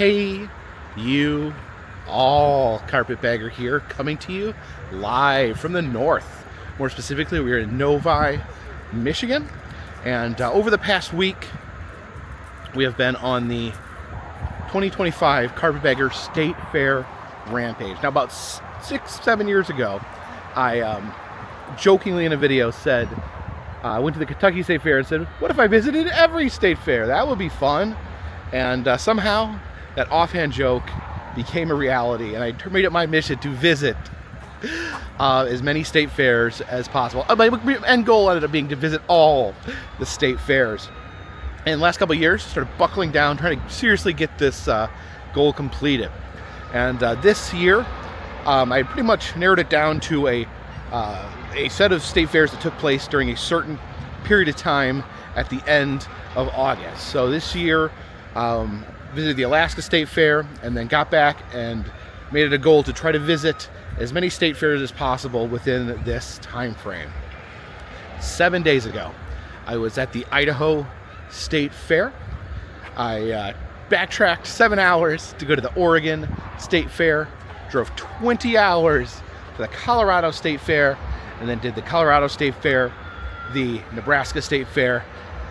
Hey, you all, Carpetbagger here, coming to you live from the north. More specifically, we're in Novi, Michigan, and over the past week, we have been on the 2025 Carpetbagger State Fair Rampage. Now, about 6-7 years ago, I jokingly in a video said, I went to the Kentucky State Fair and said, what if I visited every state fair? That would be fun. And somehow, that offhand joke became a reality, and I made it my mission to visit as many state fairs as possible. My end goal ended up being to visit all the state fairs. And the last couple of years, I started buckling down, trying to seriously get this goal completed. And this year, I pretty much narrowed it down to a set of state fairs that took place during a certain period of time at the end of August. So this year, visited the Alaska State Fair and then got back and made it a goal to try to visit as many state fairs as possible within this time frame. 7 days ago, I was at the Idaho State Fair. I backtracked 7 hours to go to the Oregon State Fair, drove 20 hours to the Colorado State Fair, and then did the Colorado State Fair, the Nebraska State Fair,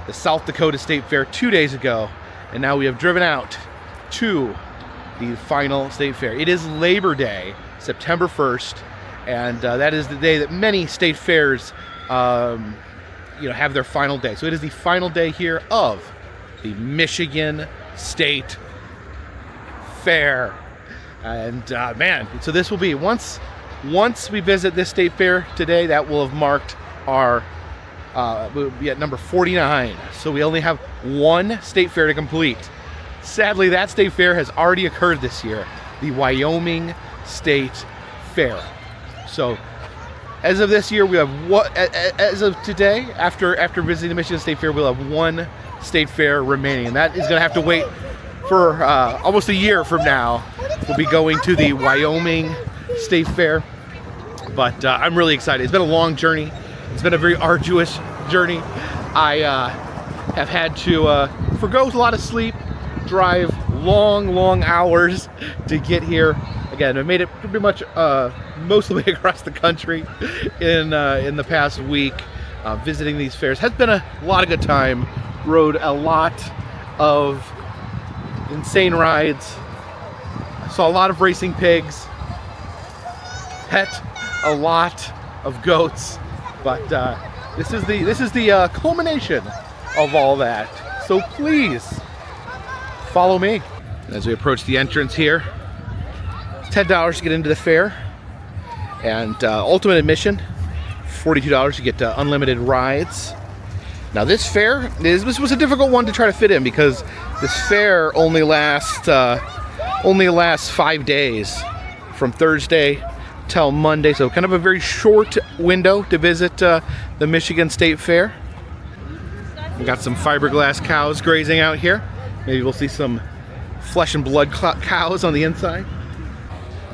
the South Dakota State Fair 2 days ago, and now we have driven out to the final state fair. It is Labor Day, September 1st, and that is the day that many state fairs have their final day. So it is the final day here of the Michigan State Fair. And man, so this will be, once we visit this state fair today, that will have marked our we'll be at number 49. So we only have one state fair to complete. Sadly, that state fair has already occurred this year, the Wyoming State Fair. So as of this year, we have as of today, after visiting the Michigan State Fair, we'll have one state fair remaining, and that is going to have to wait for almost a year from now. We'll be going to the Wyoming State Fair, but I'm really excited. It's been a long journey. It's been a very arduous journey. I have had to forgo a lot of sleep, drive long hours to get here. Again, I made it pretty much most of the way across the country in the past week, visiting these fairs. Has been a lot of good time. Rode a lot of insane rides. Saw a lot of racing pigs. Pet a lot of goats. But this is the culmination of all that. So please follow me as we approach the entrance here. It's $10 to get into the fair, and ultimate admission, $42 to get unlimited rides. Now this fair, this was a difficult one to try to fit in because this fair only lasts 5 days, from Thursday till Monday, so kind of a very short window to visit the Michigan State Fair. We got some fiberglass cows grazing out here. Maybe we'll see some flesh and blood cows on the inside.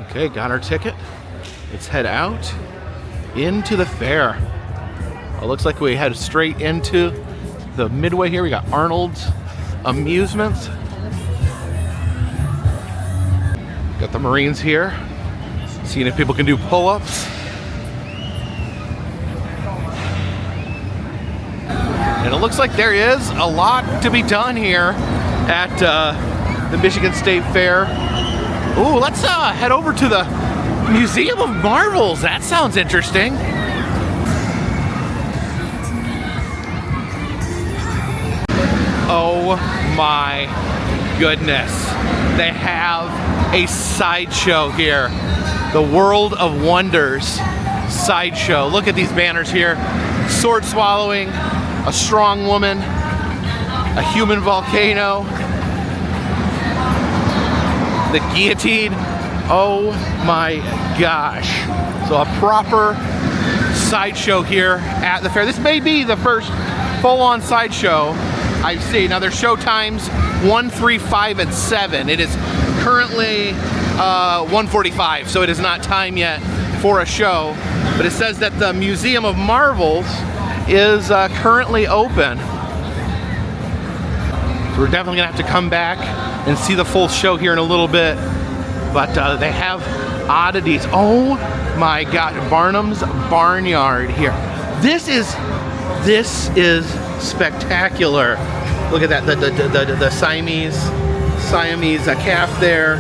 Okay, got our ticket. Let's head out into the fair. It looks like we head straight into the midway here. We got Arnold's Amusements. Got the Marines here, seeing if people can do pull-ups. And it looks like there is a lot to be done here at the Michigan State Fair. Ooh, let's head over to the Museum of Marvels. That sounds interesting. Oh my goodness. They have a sideshow here. The World of Wonders Sideshow. Look at these banners here. Sword swallowing, a strong woman, a human volcano, the guillotine. Oh my gosh. So a proper sideshow here at the fair. This may be the first full-on sideshow I've seen. Now there's show times 1, 3, 5, and 7. It is currently 1:45, so it is not time yet for a show. But it says that the Museum of Marvels is currently open. So we're definitely gonna have to come back and see the full show here in a little bit. But they have oddities. Oh my God, Barnum's Barnyard here. This is spectacular. Look at that, the Siamese calf there.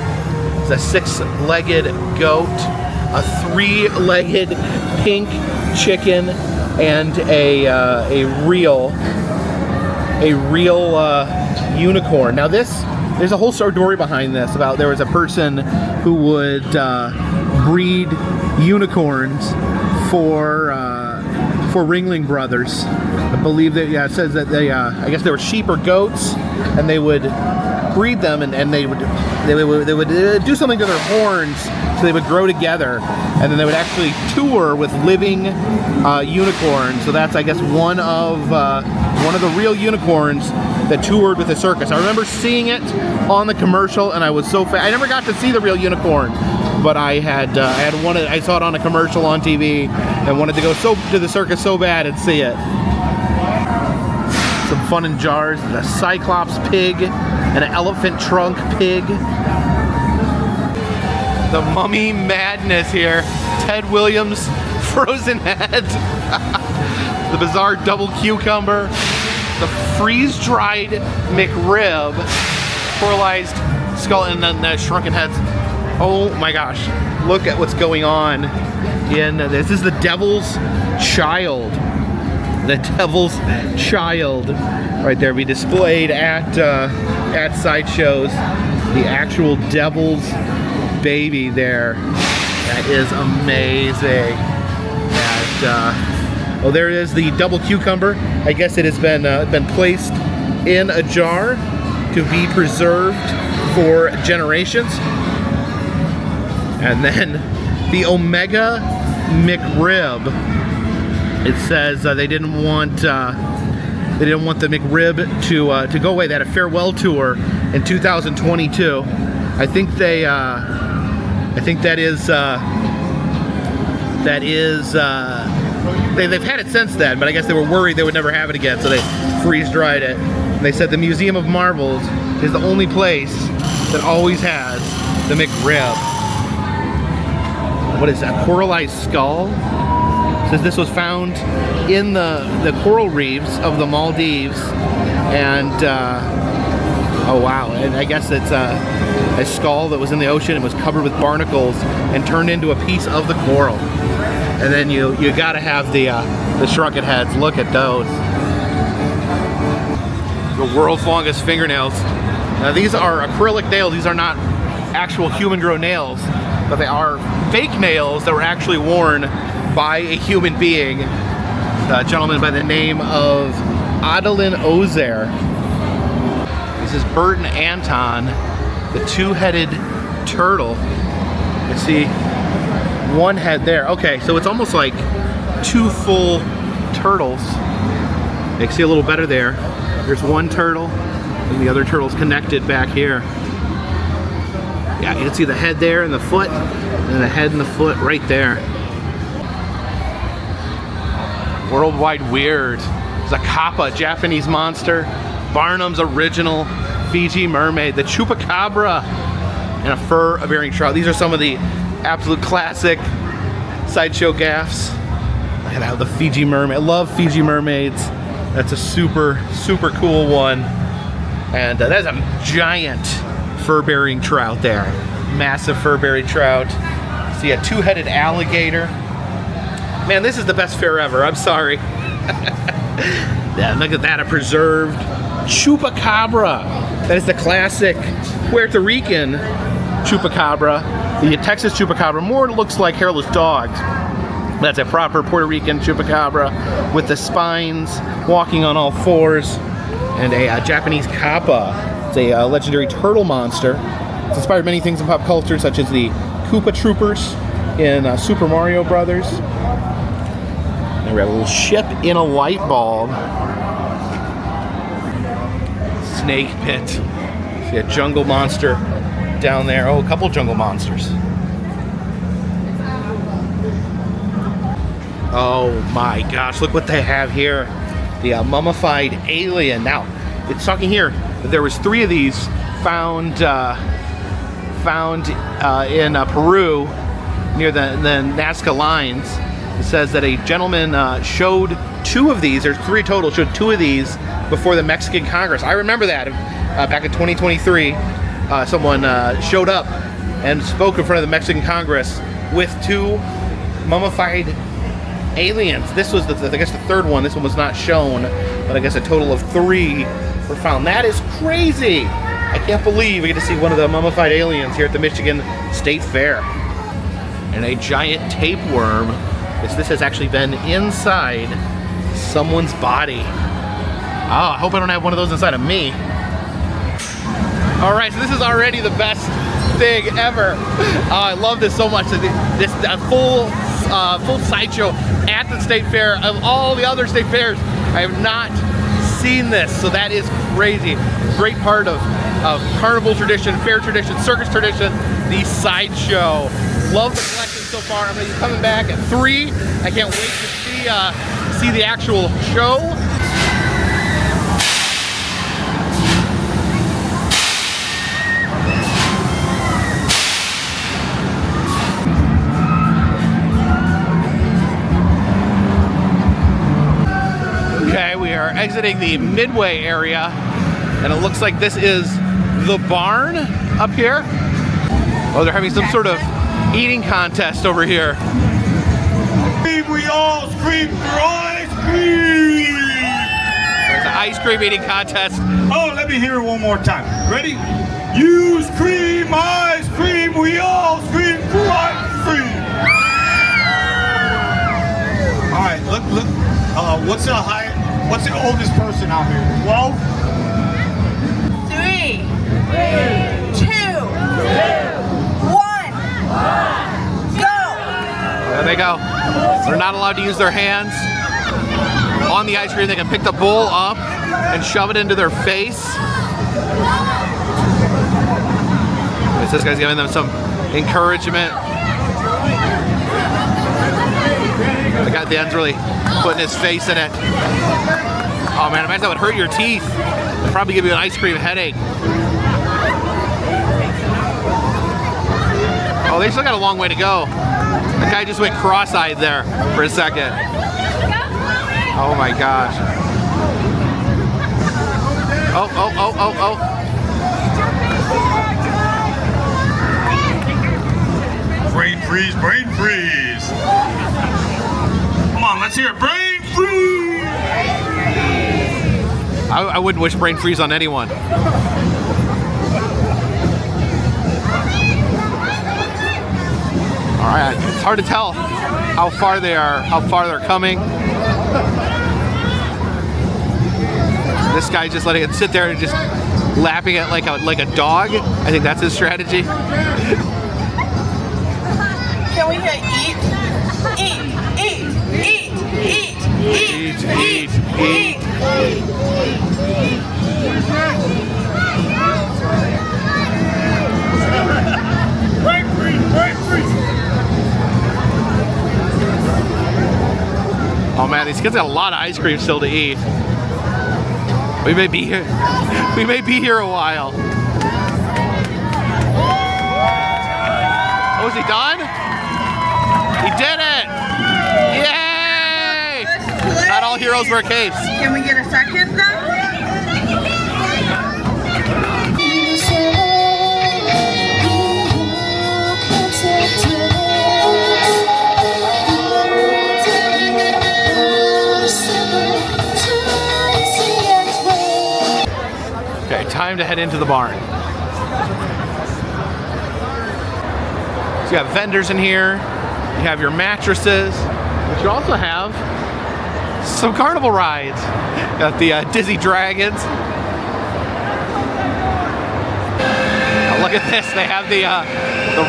It's a 6-legged goat, a 3-legged pink chicken, and a real unicorn. Now there's a whole story behind this about there was a person who would breed unicorns for Ringling Brothers. I believe that, yeah, it says that they, I guess they were sheep or goats, and they would breed them, and they would do something to their horns so they would grow together, and then they would actually tour with living unicorns. So that's, I guess, one of the real unicorns that toured with the circus. I remember seeing it on the commercial, and I was so I never got to see the real unicorn, but I saw it on a commercial on TV and wanted to go to the circus so bad and see it. Some fun in jars, the Cyclops pig, an elephant trunk pig. The Mummy Madness here. Ted Williams frozen head. The bizarre double cucumber. The freeze-dried McRib. Coralized skull, and then the shrunken heads. Oh my gosh. Look at what's going on in this. This is the Devil's Child. The Devil's Child right there. We displayed at Sideshows. The actual Devil's baby there. That is amazing. Oh, there is the double cucumber. I guess it has been placed in a jar to be preserved for generations. And then the Omega McRib. It says they didn't want the McRib to go away. They had a farewell tour in 2022. I think they. I think that is. They've had it since then, but I guess they were worried they would never have it again, so they freeze-dried it. And they said the Museum of Marvels is the only place that always has the McRib. What is that? Coralized skull? It says this was found in the coral reefs of the Maldives, and oh wow! And I guess it's a skull that was in the ocean and was covered with barnacles and turned into a piece of the coral. And then you gotta have the shrunken heads. Look at those. The world's longest fingernails. Now these are acrylic nails. These are not actual human-grown nails, but they are fake nails that were actually worn by a human being. A gentleman by the name of Adolin Ozer. This is Bert and Anton, the two-headed turtle. You see one head there. Okay, so it's almost like two full turtles. You can see a little better there. There's one turtle, and the other turtle's connected back here. Yeah, you can see the head there and the foot, and the head and the foot right there. Worldwide Weird. There's a Kappa, Japanese monster. Barnum's original Fiji mermaid. The Chupacabra, and a fur-bearing trout. These are some of the absolute classic Sideshow gaffs. Look at that, the Fiji mermaid. I love Fiji mermaids. That's a super, super cool one. And that's a giant fur-bearing trout there. Massive fur-bearing trout. See a two-headed alligator. Man, this is the best fair ever. I'm sorry. Yeah, look at that, a preserved Chupacabra. That is the classic Puerto Rican Chupacabra. The Texas Chupacabra more looks like hairless dogs. That's a proper Puerto Rican Chupacabra with the spines, walking on all fours, and a Japanese Kappa. It's a legendary turtle monster. It's inspired many things in pop culture, such as the Koopa Troopers in Super Mario Brothers. And we have a little ship in a light bulb. Snake pit. See a jungle monster down there. Oh, a couple jungle monsters. Oh my gosh, look what they have here. The mummified alien. Now, it's talking here, There was 3 of these found in Peru near the Nazca lines. It says that a gentleman showed 2 of these, there's 3 total, showed 2 of these before the Mexican Congress. I remember that back in 2023. Someone showed up and spoke in front of the Mexican Congress with 2 mummified aliens. This was, I guess, the 3rd one. This one was not shown, but I guess a total of 3 were found. That is crazy! I can't believe we get to see one of the mummified aliens here at the Michigan State Fair. And a giant tapeworm. This has actually been inside someone's body. Oh, I hope I don't have one of those inside of me. All right, so this is already the best thing ever. I love this so much. This full sideshow at the state fair. Of all the other state fairs, I have not seen this, so that is crazy. Great part of carnival tradition, fair tradition, circus tradition, the sideshow. Love the collection so far. I'm going to be coming back at 3. I can't wait to see the actual show. Okay, we are exiting the midway area, and it looks like this is the barn up here. Oh, they're having some sort of eating contest over here. We all scream for ice cream! There's an ice cream eating contest. Oh, let me hear it one more time. Ready? You scream ice cream, we all scream for ice cream! Alright, look. What's the oldest person out here? 12? 3, 2, 1, go! There they go. They're not allowed to use their hands on the ice cream. They can pick the bowl up and shove it into their face. This guy's giving them some encouragement. The guy at the end's really putting his face in it. Oh man, imagine that would hurt your teeth. It'd probably give you an ice cream headache. Oh, they still got a long way to go. The guy just went cross-eyed there for a second. Oh my gosh. Oh. Brain freeze, brain freeze! Come on, let's hear it, brain freeze! I wouldn't wish brain freeze on anyone. All right, it's hard to tell how far they're coming. This guy just letting it sit there and just lapping it like a dog. I think that's his strategy. Can we hear eat? Brain freeze, brain freeze! Oh man, these kids got a lot of ice cream still to eat. We may be here. We may be here a while. Oh, is he done? He did it! Yay! Not all heroes wear capes. Can we get a second though? Okay, time to head into the barn. So you have vendors in here, you have your mattresses, but you also have some carnival rides. Got the Dizzy Dragons. Oh, look at this, they have the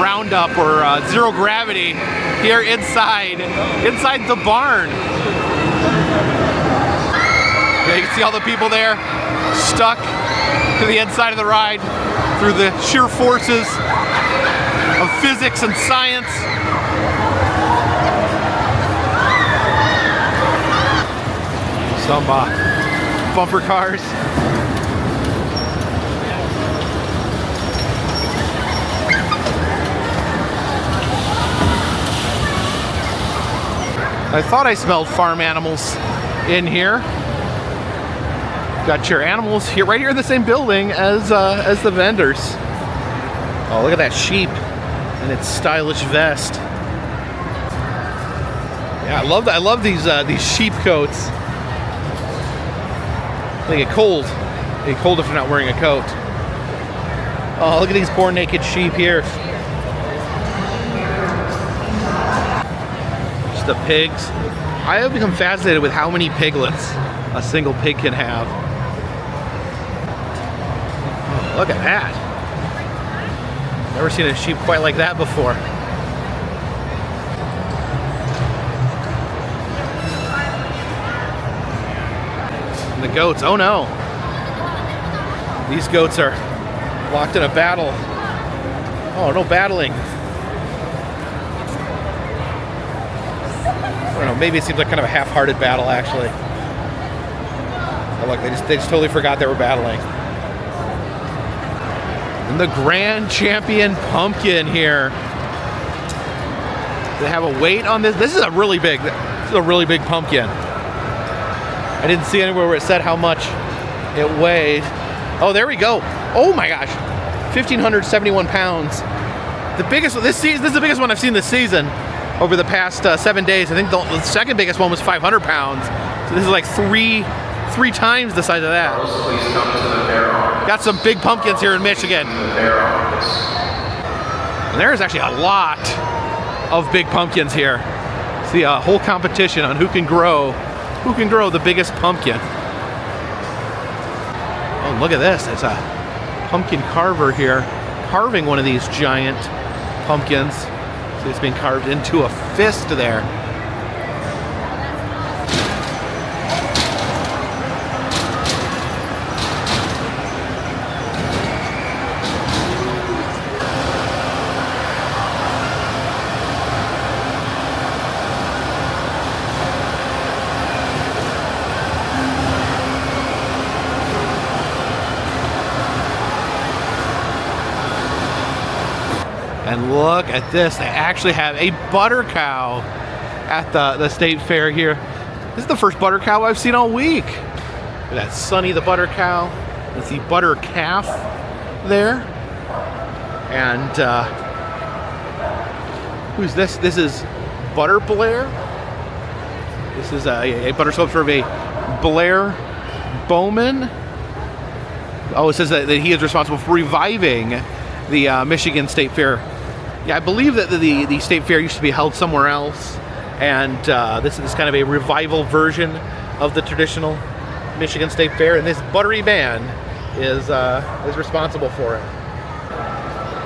Roundup or Zero Gravity here inside the barn. Yeah, you can see all the people there stuck to the inside of the ride through the sheer forces of physics and science. Some bumper cars. I thought I smelled farm animals in here. Got your animals here, right here in the same building as the vendors. Oh, look at that sheep and its stylish vest. Yeah, I love these sheep coats. They get cold. They get cold if you're not wearing a coat. Oh, look at these poor naked sheep here. Just the pigs. I have become fascinated with how many piglets a single pig can have. Oh, look at that. Never seen a sheep quite like that before. And the goats, oh no. These goats are locked in a battle. Oh, no battling. I don't know, maybe it seems like kind of a half-hearted battle, actually. Oh, look, they just totally forgot they were battling. And the Grand Champion Pumpkin here. They have a weight on this. This is a really big pumpkin. I didn't see anywhere where it said how much it weighed. Oh, there we go. Oh my gosh, 1,571 pounds. The biggest this is the biggest one I've seen this season over the past 7 days. I think the second biggest one was 500 pounds. So this is like three times the size of that. Please come to the fair office. Got some big pumpkins here in Michigan. The fair office. And there's actually a lot of big pumpkins here. See a whole competition on who can grow the biggest pumpkin. Oh, look at this. It's a pumpkin carver here carving one of these giant pumpkins. So it's being carved into a fist there. And look at this, they actually have a butter cow at the state fair here. This is the first butter cow I've seen all week. Look at that Sunny the butter cow. Let's see, butter calf there. And who's this? This is Butter Blair. This is a butter sculpture of a Blair Bowman. Oh, it says that he is responsible for reviving the Michigan State Fair. Yeah, I believe that the State Fair used to be held somewhere else, and this is kind of a revival version of the traditional Michigan State Fair, and this buttery man is responsible for it.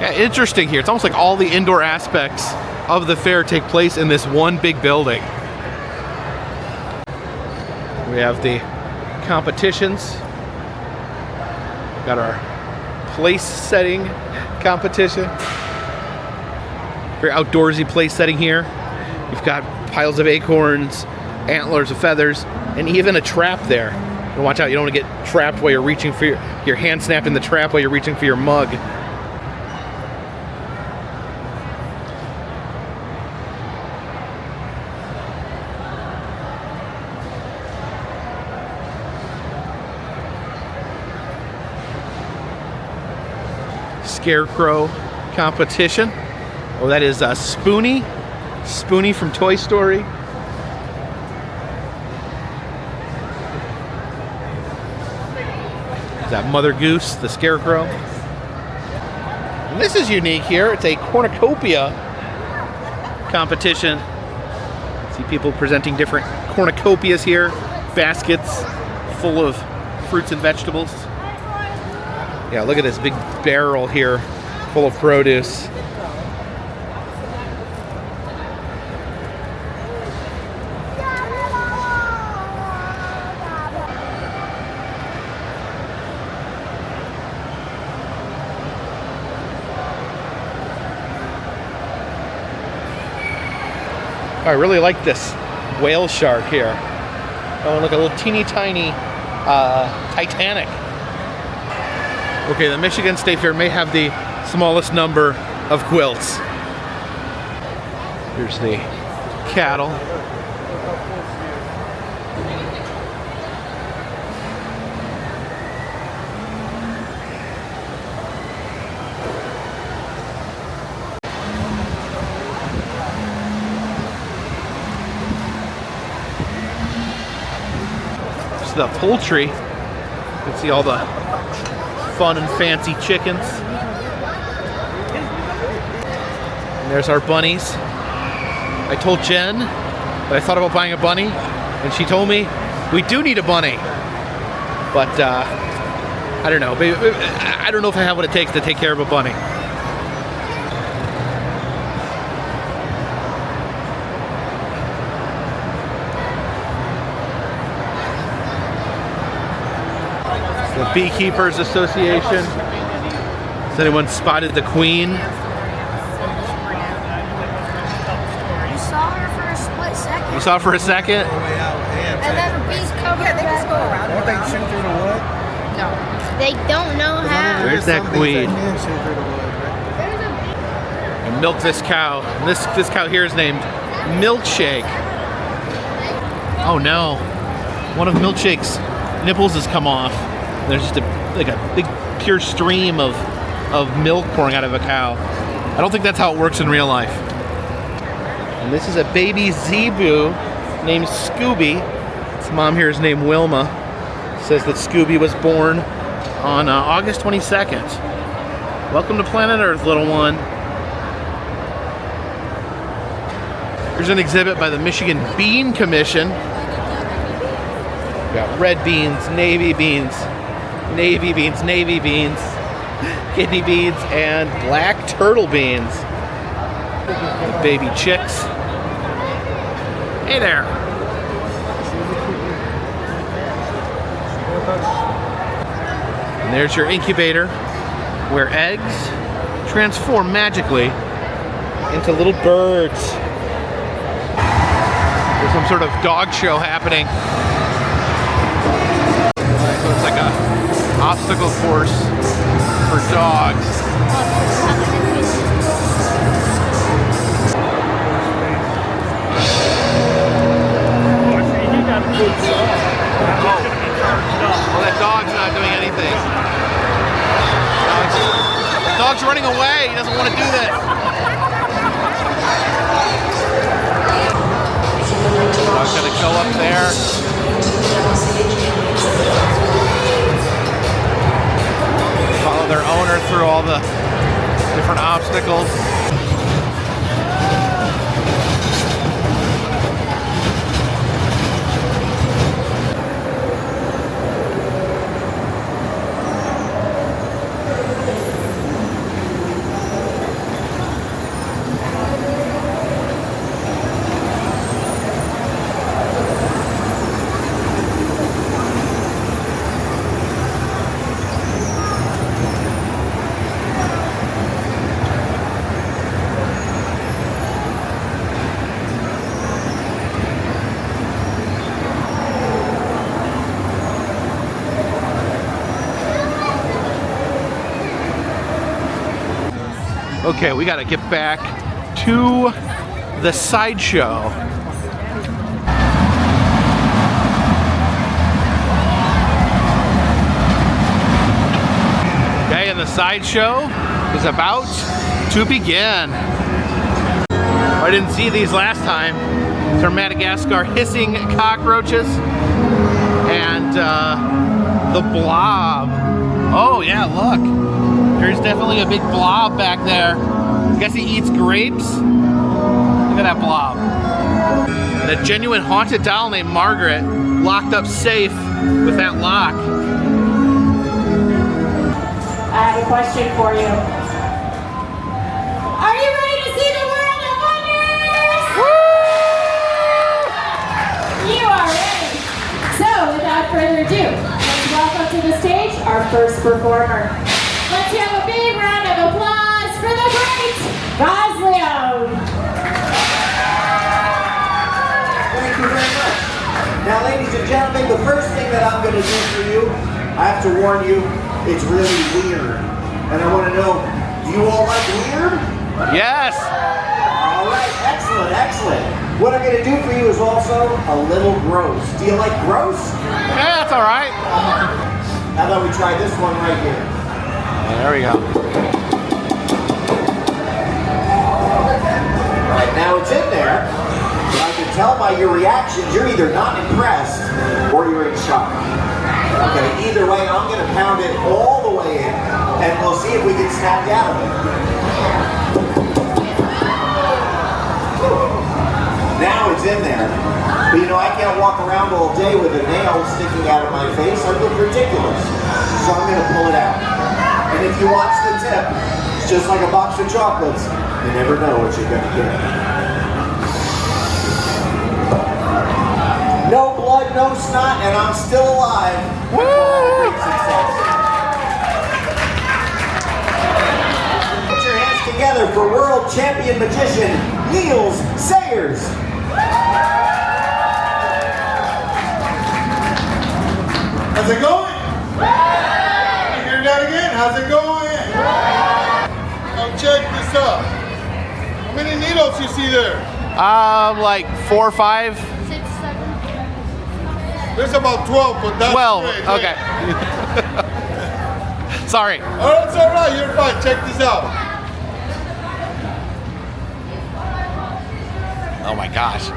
Yeah, interesting here. It's almost like all the indoor aspects of the fair take place in this one big building. We have the competitions. Got our place setting competition. Very outdoorsy place setting here. You've got piles of acorns, antlers of feathers, and even a trap there. And watch out, you don't want to get trapped while you're reaching for your hand snapped in the trap while you're reaching for your mug. Scarecrow competition. Oh, that is Spoonie. Spoonie from Toy Story. Is that Mother Goose, the Scarecrow? And this is unique here. It's a cornucopia competition. See people presenting different cornucopias here. Baskets full of fruits and vegetables. Yeah, look at this big barrel here full of produce. I really like this whale shark here. Oh, look, a little teeny tiny Titanic. Okay, the Michigan State Fair may have the smallest number of quilts. Here's the cattle. It's the poultry. You can see all the fun and fancy chickens. And there's our bunnies. I told Jen that I thought about buying a bunny, and she told me we do need a bunny. But I don't know. I don't know if I have what it takes to take care of a bunny. The Beekeepers Association. Has anyone spotted the queen? Saw her for a split second. You saw it for a second? And then the bees covered Yeah, they just go around. Don't they shoot through the wood? No. They don't know how. Where's that queen? That can shoot through the wood, right? There's a bee. And milk this cow. And this cow here is named Milkshake. Oh no. One of Milkshake's nipples has come off. There's just a big pure stream of milk pouring out of a cow. I don't think that's how it works in real life. And this is a baby zebu named Scooby. Its mom here is named Wilma. Says that Scooby was born on August 22nd. Welcome to planet Earth, little one. Here's an exhibit by the Michigan Bean Commission. We got red beans, navy beans, navy beans, navy beans, kidney beans, and black turtle beans. The baby chicks. Hey there. And there's your incubator, where eggs transform magically into little birds. There's some sort of dog show happening. So it's like a obstacle course for dogs. Well, that dog's not doing anything. The dog's running away. He doesn't want to do this. The dog's gonna go up there. Follow their owner through all the different obstacles. Okay, we gotta get back to the Sideshow. Okay, and the Sideshow is about to begin. I didn't see these last time. These are Madagascar hissing cockroaches and the blob. Oh yeah, look. There's definitely a big blob back there. I guess he eats grapes. Look at that blob. And a genuine haunted doll named Margaret, locked up safe with that lock. I have a question for you. Are you ready to see the world of wonders? You are ready. So, without further ado, let's welcome to the stage our first performer. Let's have a big round of applause for the great Gosleon. Thank you very much. Now, ladies and gentlemen, the first thing that I'm going to do for you, I have to warn you, it's really weird. And I want to know, do you all like weird? Yes! All right, excellent, excellent. What I'm gonna do for you is also a little gross. Do you like gross? Yeah, that's all right. How about we try this one right here? There we go. All right, now it's in there. But I can tell by your reactions, you're either not impressed or you're in shock. Okay, either way, I'm gonna pound it all the way in, and we'll see if we can snap you out of it. Now it's in there. But you know, I can't walk around all day with a nail sticking out of my face. I look ridiculous. So I'm gonna pull it out. And if you watch the tip, it's just like a box of chocolates. You never know what you're gonna get. No blood, no snot, and I'm still alive. Woo! Great success. Put your hands together for world champion magician, Niels Sayers. How's it going? You hear that again? How's it going? Now check this out. How many needles you see there? Like 4 or 5. 6, 7. There's about 12, but that's 12. great. Okay. Sorry. Oh, that's all right. You're fine. Check this out. Oh my gosh.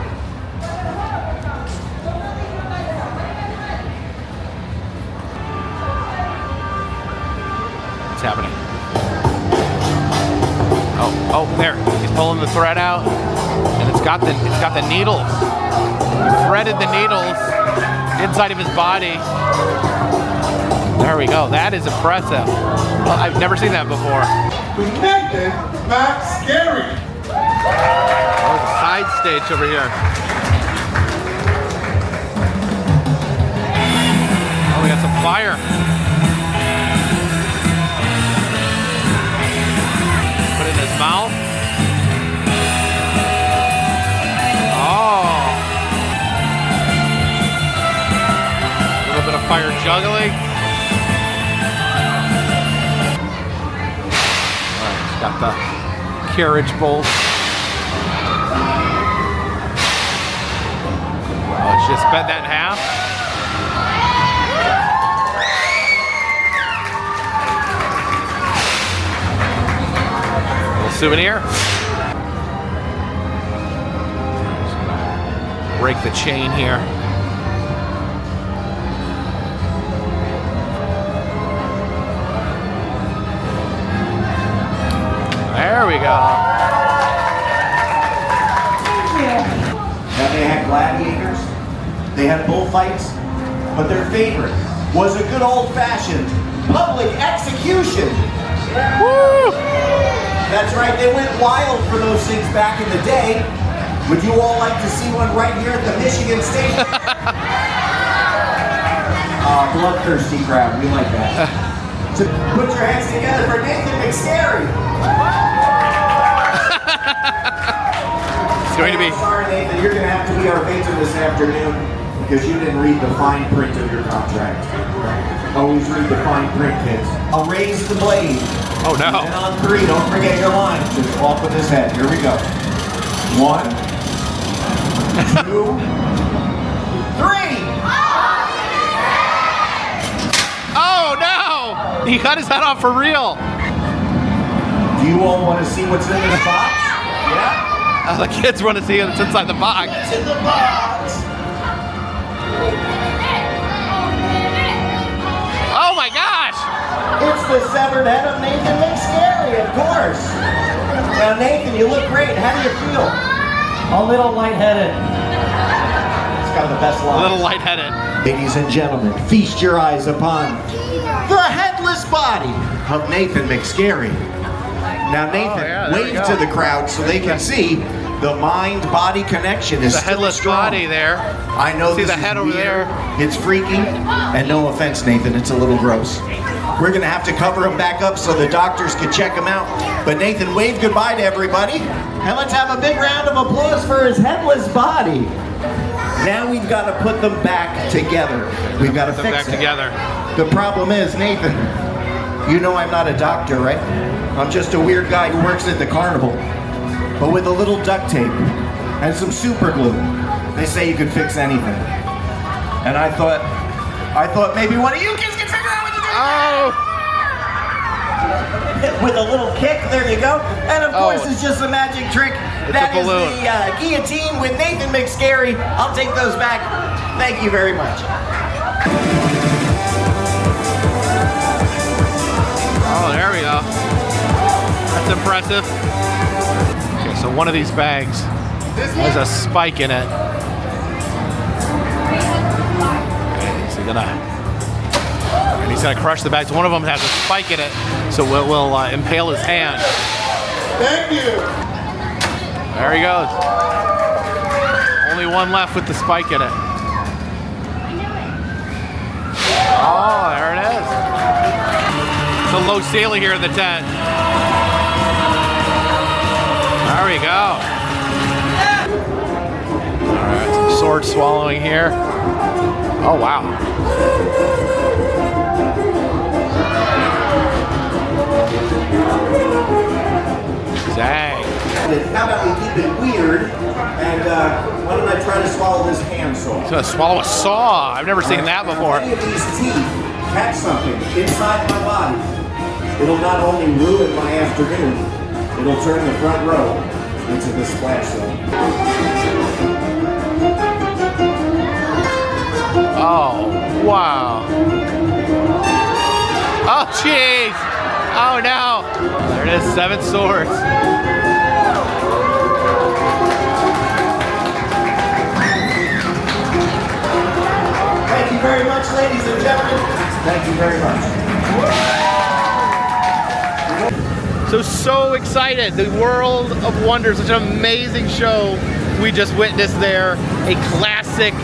What's happening? Oh, there. He's pulling the thread out, and it's got the needles. He threaded the needles inside of his body. There we go. That is impressive. Well, I've never seen that before. Nathan McScary. Oh, the side stage over here. Oh, we got some fire. Put it in his mouth. Oh. A little bit of fire juggling. All right, it's got the carriage bolt. Oh, just bend that in half. Little souvenir. Just gonna break the chain here. There we go. Now they had gladiators, they had bullfights, but their favorite was a good old-fashioned public execution. Woo! That's right, they went wild for those things back in the day. Would you all like to see one right here at the Michigan State? Bloodthirsty crowd, we like that. So put your hands together for Nathan McScary. It's going to be. Sorry, Nathan, you're going to have to be our patron this afternoon because you didn't read the fine print of your contract. Always read the fine print, kids. I'll raise the blade. Oh no. And on 3, don't forget your line. Just walk with his head. Here we go. 1, 2, 3. Oh no! He cut his head off for real. Do you all want to see what's in this box? Yeah? The kids want to see what's inside the box. What's in the box? Oh my gosh! It's the severed head of Nathan McScary, of course. Now, Nathan, you look great. How do you feel? A little lightheaded. It's got the best A line. little lightheaded. Ladies and gentlemen, feast your eyes upon the headless body of Nathan McScary. Now, Nathan, yeah, there we wave go. to the crowd so they can see the mind-body connection is The still headless strong. body there. I know See this the is head over weird. there? It's freaky, and no offense, Nathan, it's a little gross. We're gonna have to cover him back up so the doctors can check him out. But Nathan, wave goodbye to everybody, and let's have a big round of applause for his headless body. Now we've got to put them back together. We've got to Put them fix back it. together. The problem is, Nathan, you know I'm not a doctor, right? I'm just a weird guy who works at the carnival. But with a little duct tape, and some super glue. They say you could fix anything. And I thought maybe one of you kids could figure out what to do. Oh! With a little kick, there you go. And of course, it's just a magic trick. That is the guillotine with Nathan McScary. I'll take those back. Thank you very much. Oh, there we go. That's impressive. Okay, so one of these bags has a spike in it. And he's gonna crush the bags. One of them has a spike in it, so it will impale his hand. Thank you. There he goes. Only one left with the spike in it. Oh, there it is. It's a low ceiling here in the tent. There we go. All right, some sword swallowing here. Oh, wow. Dang. How about we keep it weird, and why don't I try to swallow this handsaw? He's gonna swallow a saw. I've never seen that before. If any of these teeth catch something inside my body, it'll not only ruin my afternoon, it'll turn the front row into the splash zone. Oh, wow. Oh, jeez. Oh, no. There it is, 7 swords. Thank you very much, ladies and gentlemen. Thank you very much. So excited. The World of Wonders, such an amazing show we just witnessed there. A classic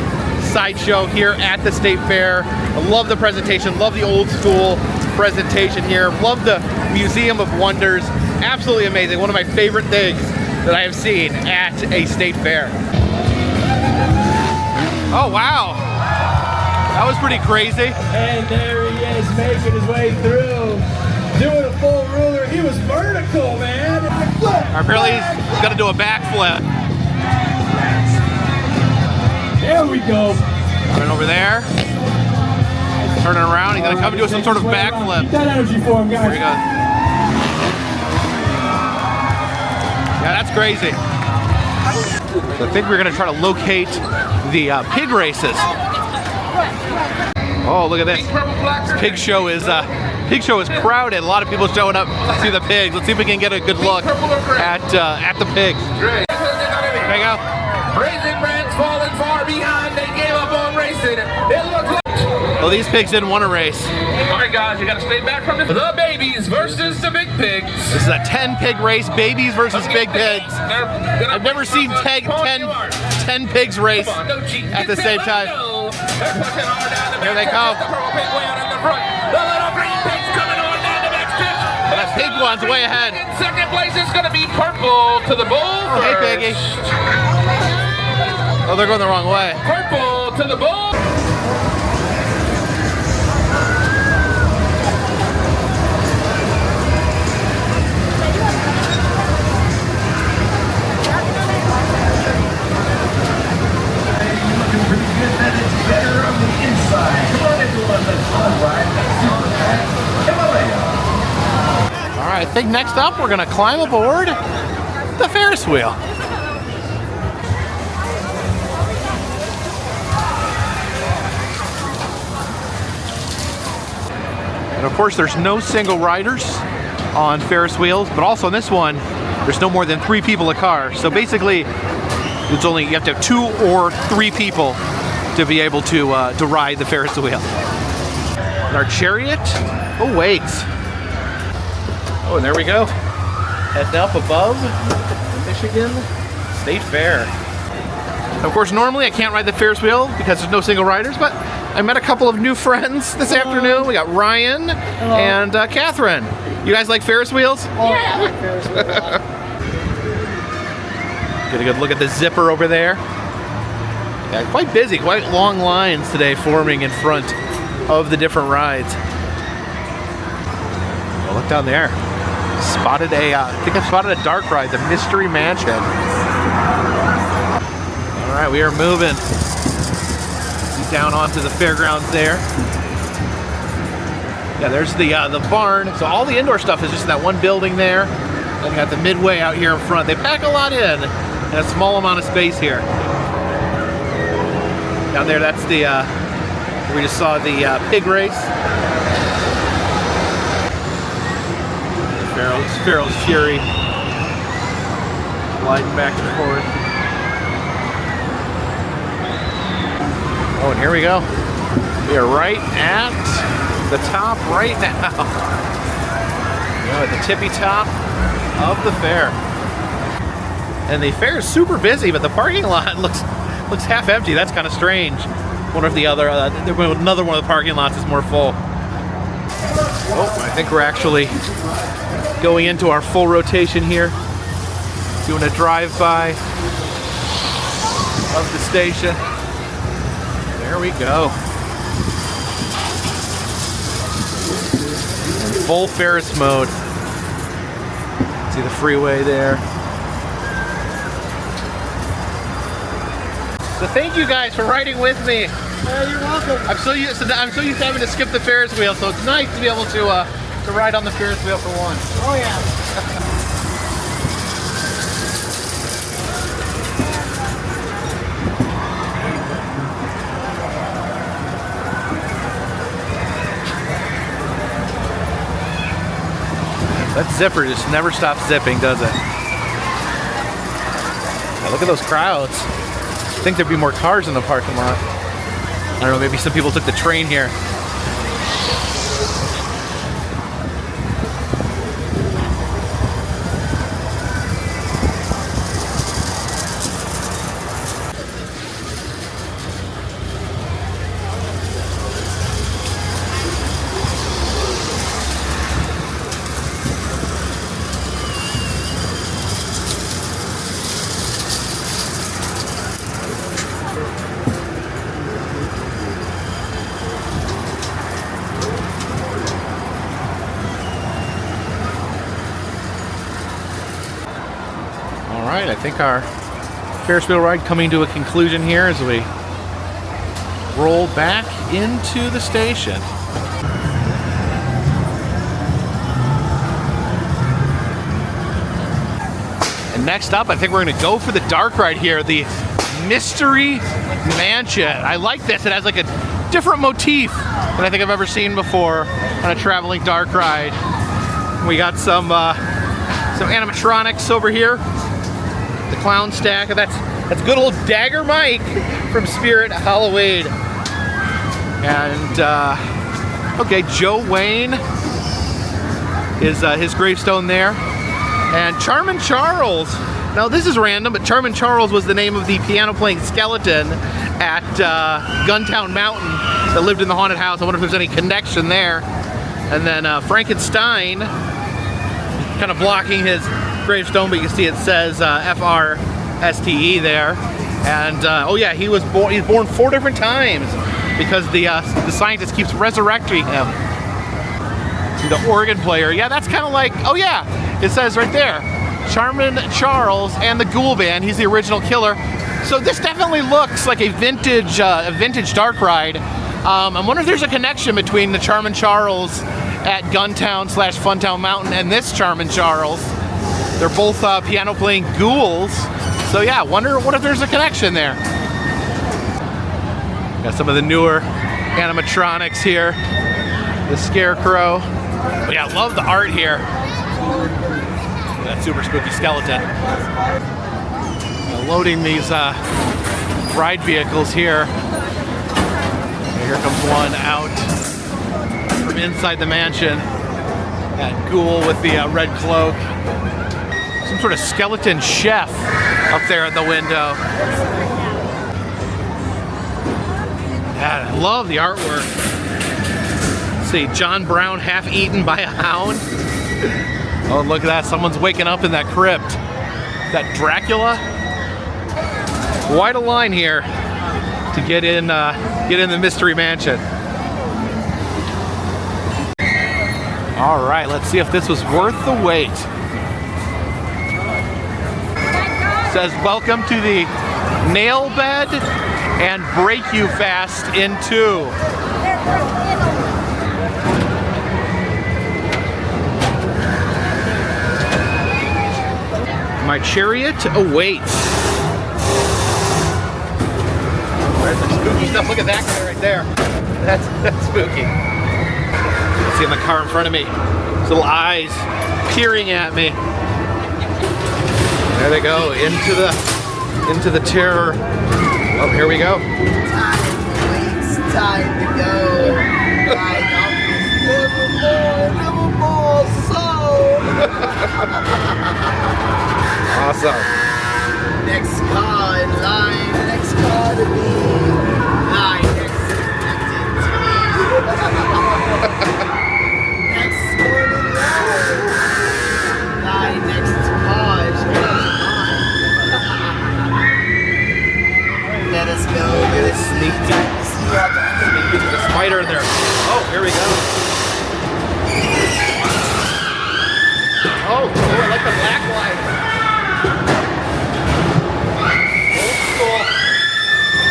sideshow here at the State Fair. I love the presentation, love the old school presentation here, love the Museum of Wonders. Absolutely amazing. One of my favorite things that I have seen at a State Fair. Oh, wow. That was pretty crazy. And there he is, making his way through. Doing a full ruler. He was vertical, man. Apparently he's gonna do a backflip. There we go. Right over there. Turning around, he's gonna come and do some sort of backflip. Keep that energy for him, guys. There he goes. Yeah, that's crazy. So I think we're gonna try to locate the pig races. Oh, look at this. This pig show is crowded. A lot of people showing up to see the pigs. Let's see if we can get a good look at the pigs. There you go. Raisin Brands falling far behind. They gave up on racing. It looks like. Well, these pigs didn't want to race. All right, guys, you got to stay back from the babies versus the big pigs. This is a 10-pig race, babies versus big pigs. I've never seen 10 pigs race at the same time. Here they come. The little green pig's coming on down the next pitch. And that pig one's way ahead. In second place is going to be Purple to the bull. Oh, hey, piggy. Oh, they're going the wrong way. Purple to the bull. All right, I think next up we're gonna climb aboard the Ferris wheel. And of course, there's no single riders on Ferris wheels, but also on this one, there's no more than 3 people a car. So basically, it's only you have to have 2 or 3 people to be able to ride the Ferris wheel. And our chariot awaits. Oh, and there we go. Heading up above the Michigan State Fair. Of course, normally I can't ride the Ferris wheel because there's no single riders, but I met a couple of new friends this afternoon. We got Ryan and Catherine. You guys like Ferris wheels? Yeah, I like Ferris wheels a lot. Get a good look at the zipper over there. Yeah, quite busy, quite long lines today forming in front of the different rides. Oh, look down there. I think I spotted a dark ride, the Mystery Mansion. All right, we are moving down onto the fairgrounds there. Yeah, there's the barn. So all the indoor stuff is just in that one building there. Then you got the midway out here in front. They pack a lot in a small amount of space here. Down there, that's the we just saw the pig race. Pharaoh's Fury, gliding back and forth. Oh, and here we go. We are right at the top right now. We're at the tippy top of the fair. And the fair is super busy, but the parking lot looks half empty. That's kind of strange. Wonder if the other another one of the parking lots is more full. Oh, I think we're actually going into our full rotation here. Doing a drive-by of the station. There we go. Full Ferris mode. See the freeway there. So thank you guys for riding with me. You're welcome. I'm so used to having to skip the Ferris wheel, so it's nice to be able to ride on the Ferris wheel for once. Oh yeah. That zipper just never stops zipping, does it? Yeah, look at those crowds. I think there'd be more cars in the parking lot. I don't know, maybe some people took the train here. I think our Ferris wheel ride coming to a conclusion here as we roll back into the station. And next up, I think we're going to go for the dark ride here, the Mystery Mansion. I like this. It has like a different motif than I think I've ever seen before on a traveling dark ride. We got some animatronics over here. The clown stack. That's good old Dagger Mike from Spirit Halloween. And okay, Joe Wayne is his gravestone there. And Charmin Charles. Now this is random, but Charmin Charles was the name of the piano-playing skeleton at Guntown Mountain that lived in the haunted house. I wonder if there's any connection there. And then Frankenstein, kind of blocking his gravestone, but you can see it says F-R-S-T-E there. And oh yeah, he's born 4 different times because the scientist keeps resurrecting him. The organ player, yeah, that's kind of like, oh yeah, it says right there, Charmin Charles and the Ghoul Band. He's the original killer. So this definitely looks like a vintage dark ride. I wonder if there's a connection between the Charmin Charles at Guntown/Funtown Mountain and this Charmin Charles. They're both piano-playing ghouls. So yeah, what if there's a connection there? Got some of the newer animatronics here. The Scarecrow. But yeah, love the art here. That super spooky skeleton. Loading these ride vehicles here. Here comes one out from inside the mansion. That ghoul with the red cloak. Some sort of skeleton chef up there at the window. Yeah, I love the artwork. Let's see, John Brown half eaten by a hound. Oh, look at that. Someone's waking up in that crypt. Is that Dracula? Quite a line here to get in the Mystery Mansion. All right, let's see if this was worth the wait. It says, welcome to the nail bed and break you fast in 2. My chariot awaits. Where's the spooky stuff? Look at that guy right there. That's spooky. See in the car in front of me. His little eyes peering at me. There they go, into the terror. Oh, here we go. It's time to go. Like nevermore, soul. Awesome. Next car in line, next car to be. Line next connected to me. Next one in line. Line next to Paj. Let us go, let us sneak peek. Sneak peek of the spider in there. Oh, here we go. Oh, I like the black light.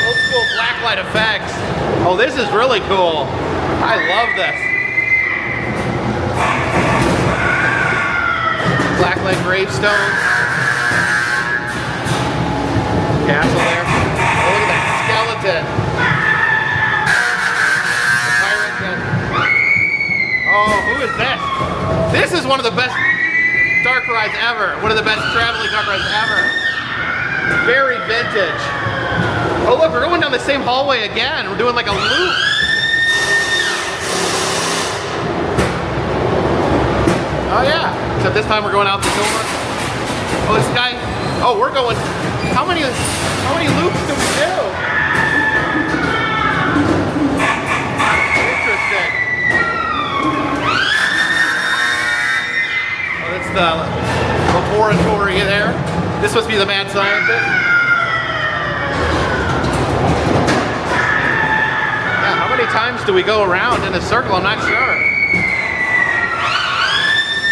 Old school black light effects. Oh, this is really cool. I love this. Blacklight gravestone. Castle there. Oh, look at that skeleton. The pirate gun. Oh, who is this? This is one of the best dark rides ever. One of the best traveling dark rides ever. Very vintage. Oh look, we're going down the same hallway again. We're doing like a loop. Oh yeah. Except this time we're going out the door. Oh, this guy. Oh, we're going. How many loops do we do? Interesting. Oh, that's the laboratory there. This must be the mad scientist. Yeah, how many times do we go around in a circle? I'm not sure.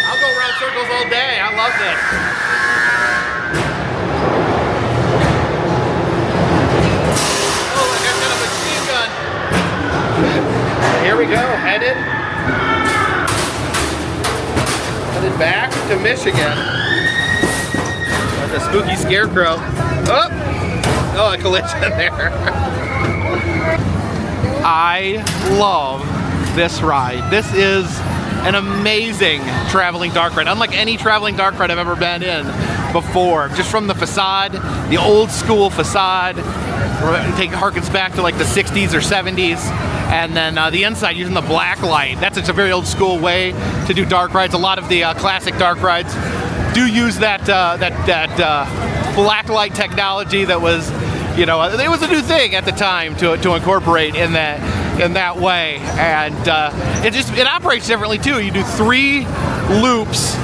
I'll go around circles all day. I love this. Oh, I got a machine gun. Here we go, headed back to Michigan. The spooky scarecrow. Oh, a collision there. I love this ride. This is an amazing traveling dark ride. Unlike any traveling dark ride I've ever been in before. Just from the facade, the old school facade. It harkens back to like the 60s or 70s. And then the inside using the black light. That's a very old school way to do dark rides. A lot of the classic dark rides do use that black light technology that was, you know, it was a new thing at the time to incorporate in that way, and it operates differently too. You do 3 loops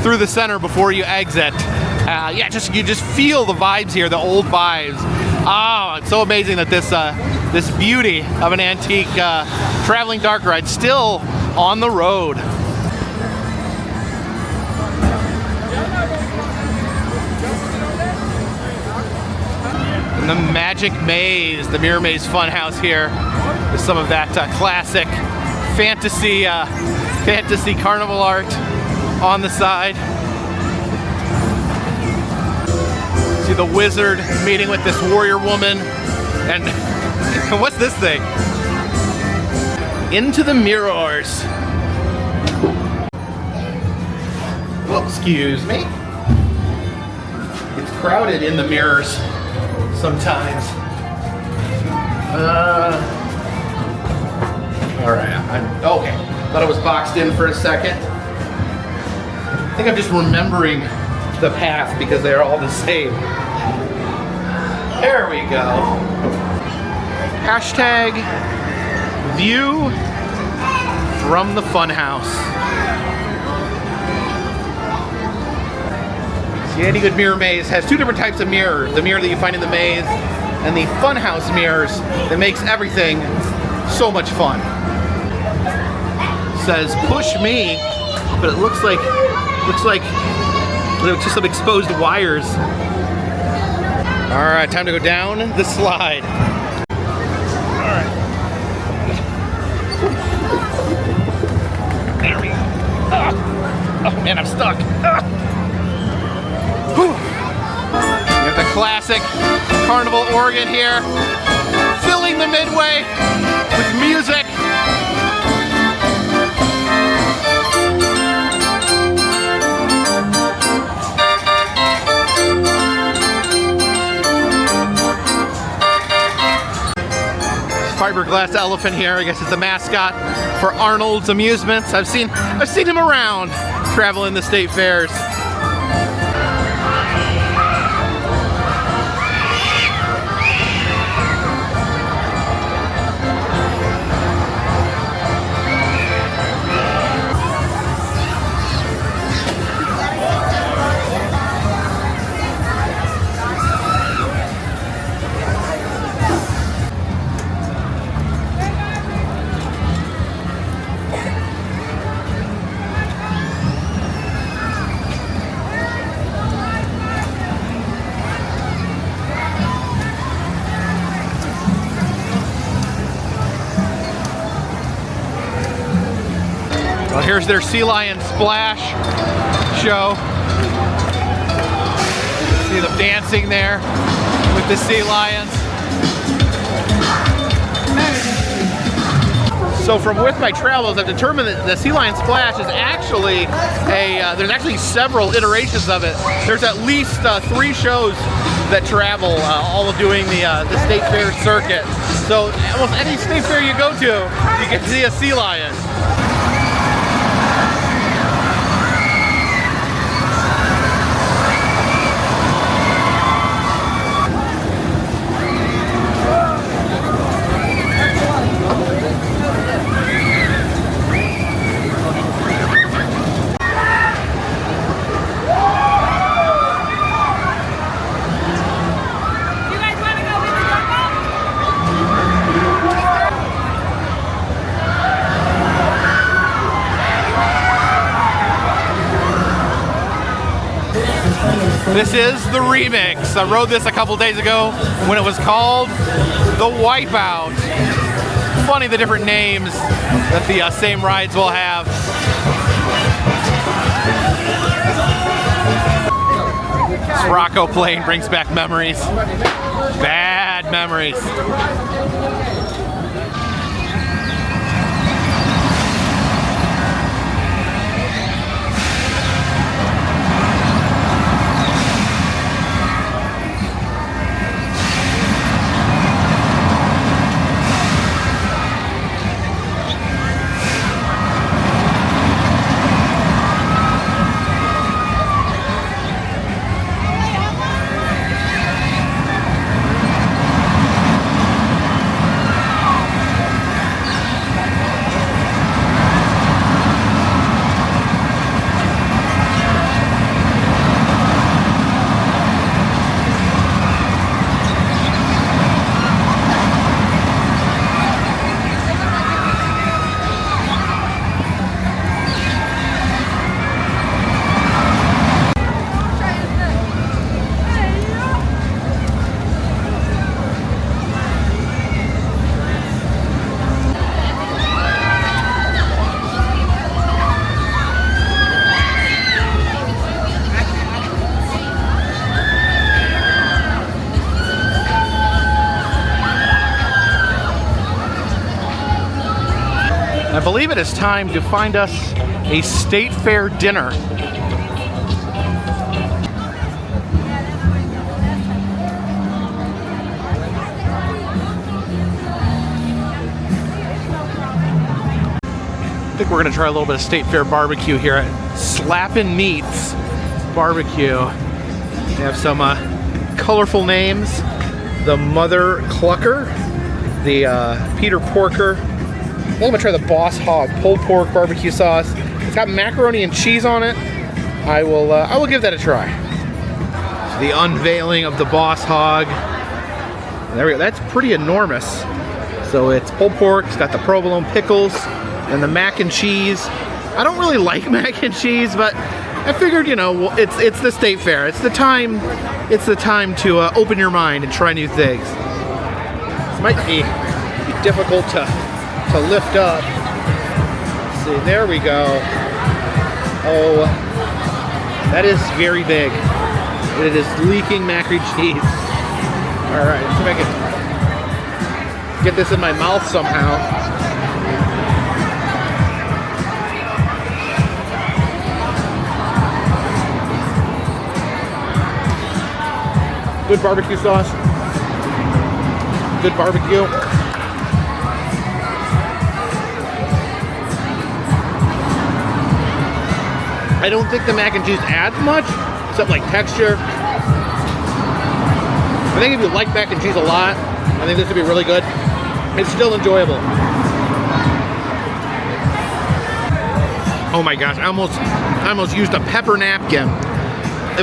through the center before you exit. Yeah, you just feel the vibes here, the old vibes. Oh, it's so amazing that this beauty of an antique traveling dark ride still on the road. And the Magic Maze, the Mirror Maze Funhouse here, with some of that classic fantasy carnival art on the side. See the wizard meeting with this warrior woman, and what's this thing? Into the mirrors. Well, excuse me. It's crowded in the mirrors sometimes. All right, okay. Thought I was boxed in for a second. I think I'm just remembering the path because they're all the same. There we go. Hashtag view from the Funhouse. See, any good mirror maze has 2 different types of mirror. The mirror that you find in the maze and the Funhouse mirrors that makes everything so much fun. It says push me, but it looks like just some exposed wires. All right, time to go down the slide. All right. There we go. Oh man, I'm stuck. You have the classic carnival organ here, filling the midway with music. Fiberglass elephant here. I guess it's the mascot for Arnold's Amusements. I've seen him around traveling the state fairs. Well, here's their Sea Lion Splash show. See them dancing there with the sea lions. So from with my travels, I've determined that the Sea Lion Splash is actually there's actually several iterations of it. There's at least 3 shows that travel, all doing the state fair circuit. So almost any state fair you go to, you get to see a sea lion. This is the remix. I rode this a couple days ago when it was called the Wipeout. Funny the different names that the same rides will have. This Rocco plane brings back memories. Bad memories. I believe it is time to find us a state fair dinner. I think we're gonna try a little bit of state fair barbecue here at Slappin' Meats Barbecue. They have some colorful names. The Mother Clucker, the Peter Porker. I'm gonna try the Boss Hog pulled pork barbecue sauce. It's got macaroni and cheese on it. I will give that a try. The unveiling of the Boss Hog. There we go. That's pretty enormous. So it's pulled pork. It's got the provolone pickles and the mac and cheese. I don't really like mac and cheese, but I figured, you know, well, it's the state fair. It's the time to open your mind and try new things. This might be difficult to lift up. Let's see, there we go. Oh, that is very big. It is leaking mac and cheese. All right, let's see if I can get this in my mouth somehow. Good barbecue sauce. Good barbecue. I don't think the mac and cheese adds much, except like texture. I think if you like mac and cheese a lot, I think this would be really good. It's still enjoyable. Oh my gosh, I almost used a pepper napkin.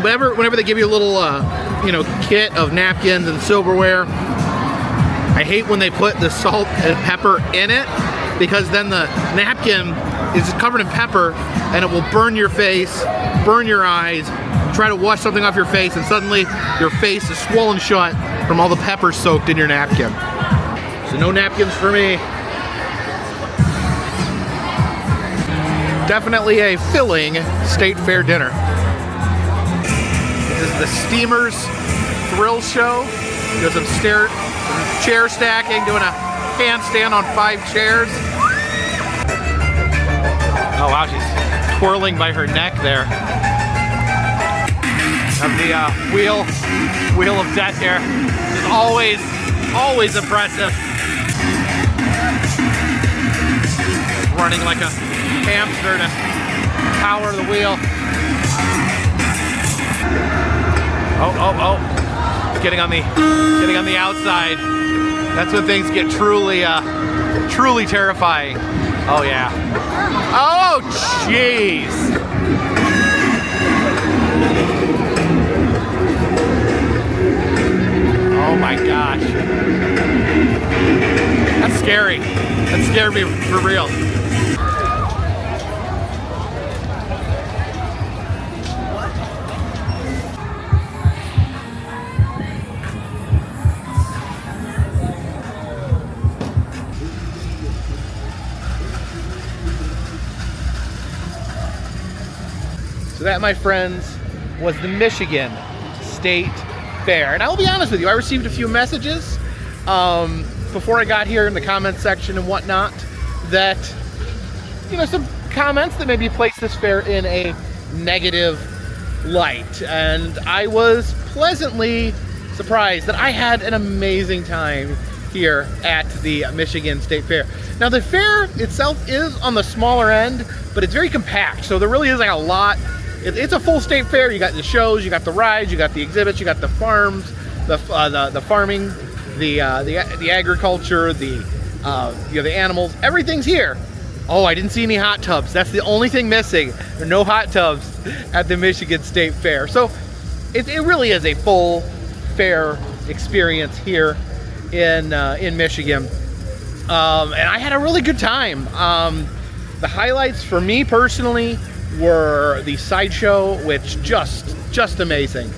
Whenever they give you a little, you know, kit of napkins and silverware, I hate when they put the salt and pepper in it, because then the napkin is covered in pepper and it will burn your face, burn your eyes, try to wash something off your face, and suddenly your face is swollen shut from all the pepper soaked in your napkin. So no napkins for me. Definitely a filling state fair dinner. This is the Steamers Thrill Show. Doing some chair stacking, doing a handstand on 5 chairs. Oh wow, she's twirling by her neck there. Of the wheel of death here. It's always impressive. Running like a hamster to power the wheel. Oh! Getting on the outside. That's when things get truly terrifying. Oh yeah. Oh jeez. Oh my gosh. That's scary. That scared me for real. So that, my friends, was the Michigan State Fair. And I will be honest with you, I received a few messages before I got here in the comments section and whatnot that, you know, some comments that maybe placed this fair in a negative light. And I was pleasantly surprised that I had an amazing time here at the Michigan State Fair. Now the fair itself is on the smaller end, but it's very compact. So there really is like a lot. It's a full state fair. You got the shows, you got the rides, you got the exhibits, you got the farms, the farming, the agriculture, the the animals. Everything's here. Oh, I didn't see any hot tubs. That's the only thing missing. There are no hot tubs at the Michigan State Fair. So it really is a full fair experience here in Michigan, and I had a really good time. The highlights for me personally were the Sideshow, which just amazing.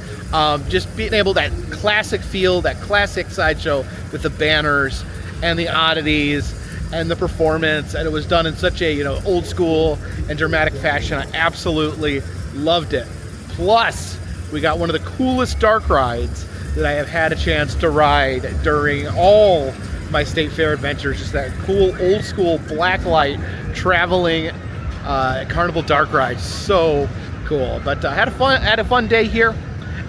Just being able, that classic feel, that classic Sideshow with the banners and the oddities and the performance, and it was done in such a, you know, old school and dramatic fashion. I absolutely loved it. Plus, we got one of the coolest dark rides that I have had a chance to ride during all my state fair adventures. Just that cool old school black light traveling carnival dark ride. So cool. But I had a fun day here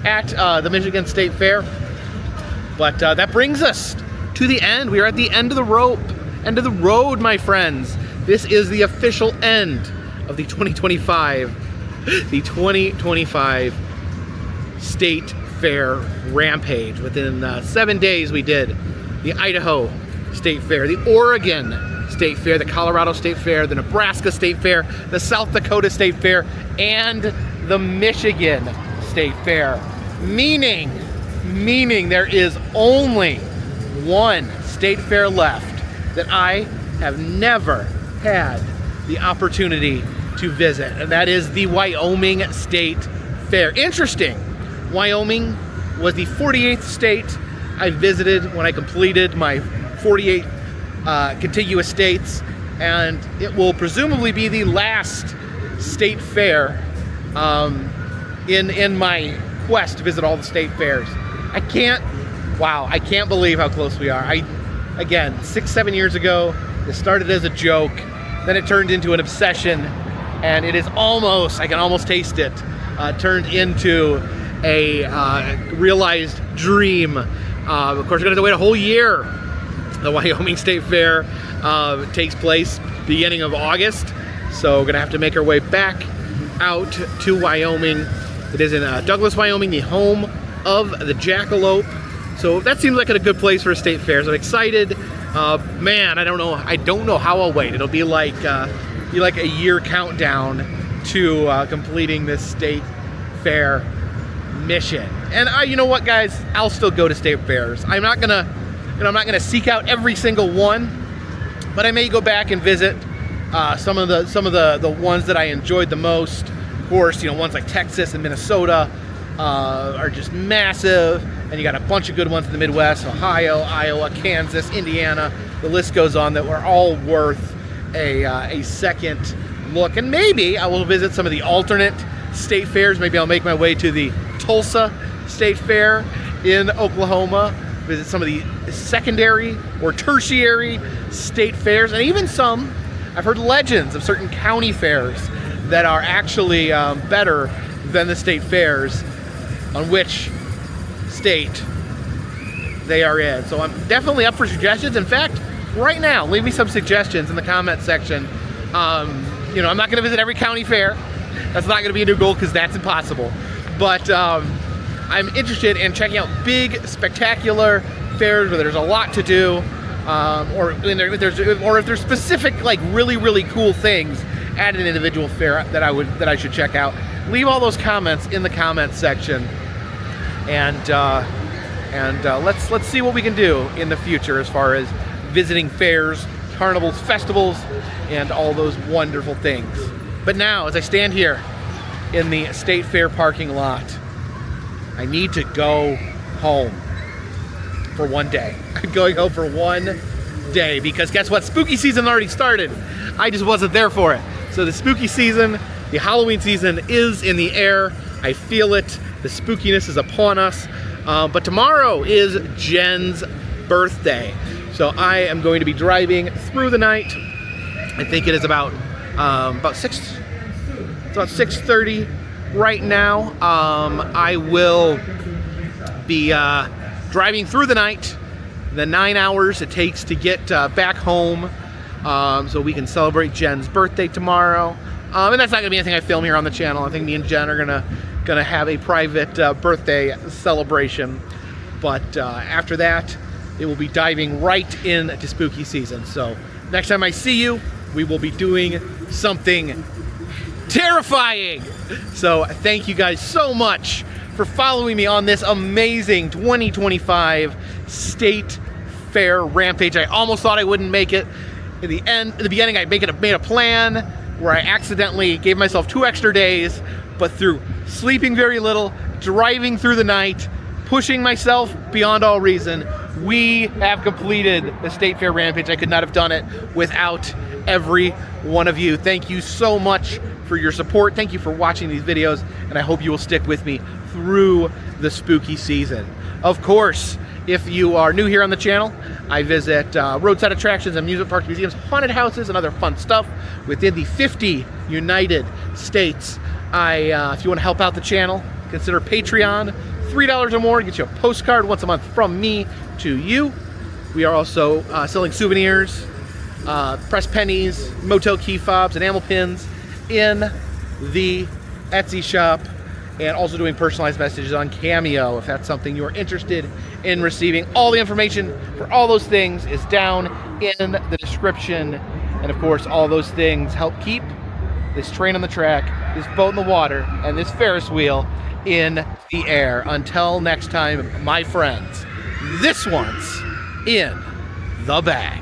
at the Michigan State Fair. But that brings us to the end. We are at the end of the road, my friends. This is the official end of the 2025 State Fair Rampage. Within 7 days, we did the Idaho State Fair, the Oregon State Fair, the Colorado State Fair, the Nebraska State Fair, the South Dakota State Fair, and the Michigan State Fair. Meaning there is only one state fair left that I have never had the opportunity to visit, and that is the Wyoming State Fair. Interesting. Wyoming was the 48th state I visited when I completed my 48 contiguous states, and it will presumably be the last state fair in my quest to visit all the state fairs. I can't believe how close we are. Again, 6-7 years ago, it started as a joke, then it turned into an obsession, and it is almost, I can almost taste it, turned into a realized dream. Of course, we're gonna have to wait a whole year. The Wyoming State Fair takes place beginning of August, so we're gonna have to make our way back out to Wyoming. It is in Douglas, Wyoming, the home of the jackalope. So that seems like a good place for a state fair. So I'm excited. Man, I don't know how I'll wait. It'll be like a year countdown to completing this state fair mission. And you know what, guys? I'll still go to state fairs. I'm not gonna seek out every single one, but I may go back and visit some of the ones that I enjoyed the most. Of course, ones like Texas and Minnesota are just massive, and you got a bunch of good ones in the Midwest: Ohio, Iowa, Kansas, Indiana. The list goes on, that were all worth a second look. And maybe I will visit some of the alternate state fairs. Maybe I'll make my way to the Tulsa State Fair in Oklahoma, visit some of the secondary or tertiary state fairs, and even some, I've heard legends of certain county fairs that are actually better than the state fairs on which state they are in. So I'm definitely up for suggestions. In fact, right now, leave me some suggestions in the comment section. I'm not gonna visit every county fair. That's not gonna be a new goal, because that's impossible. But I'm interested in checking out big, spectacular fairs where there's a lot to do, or if there's specific, like, really, really cool things at an individual fair that I should check out. Leave all those comments in the comments section, and let's see what we can do in the future as far as visiting fairs, carnivals, festivals, and all those wonderful things. But now, as I stand here in the state fair parking lot, I need to go home for one day. I'm going home for one day, because guess what? Spooky season already started. I just wasn't there for it. So the spooky season, the Halloween season is in the air. I feel it. The spookiness is upon us. But tomorrow is Jen's birthday. So I am going to be driving through the night. I think it is about 6:30 right now. I will be driving through the night, the 9 hours it takes to get back home, so we can celebrate Jen's birthday tomorrow. And that's not gonna be anything I film here on the channel. I think me and Jen are gonna have a private birthday celebration. But after that, it will be diving right into spooky season. So next time I see you, we will be doing something terrifying. So thank you guys so much for following me on this amazing 2025 State Fair rampage. I almost thought I wouldn't make it. At the beginning, I made a plan where I accidentally gave myself 2 extra days, but through sleeping very little, driving through the night, pushing myself beyond all reason, we have completed the State Fair rampage. I could not have done it without every one of you. Thank you so much for your support. Thank you for watching these videos, and I hope you will stick with me through the spooky season. Of course, if you are new here on the channel, I visit roadside attractions, amusement parks, museums, haunted houses, and other fun stuff within the 50 United States. If you want to help out the channel, consider Patreon. $3 or more gets you a postcard once a month from me to you. We are also selling souvenirs, press pennies, motel key fobs, enamel pins in the Etsy shop, and also doing personalized messages on Cameo if that's something you are interested in receiving. All the information for all those things is down in the description. And of course, all those things help keep this train on the track, this boat in the water, and this Ferris wheel in the air. Until next time, my friends, this one's in the bag.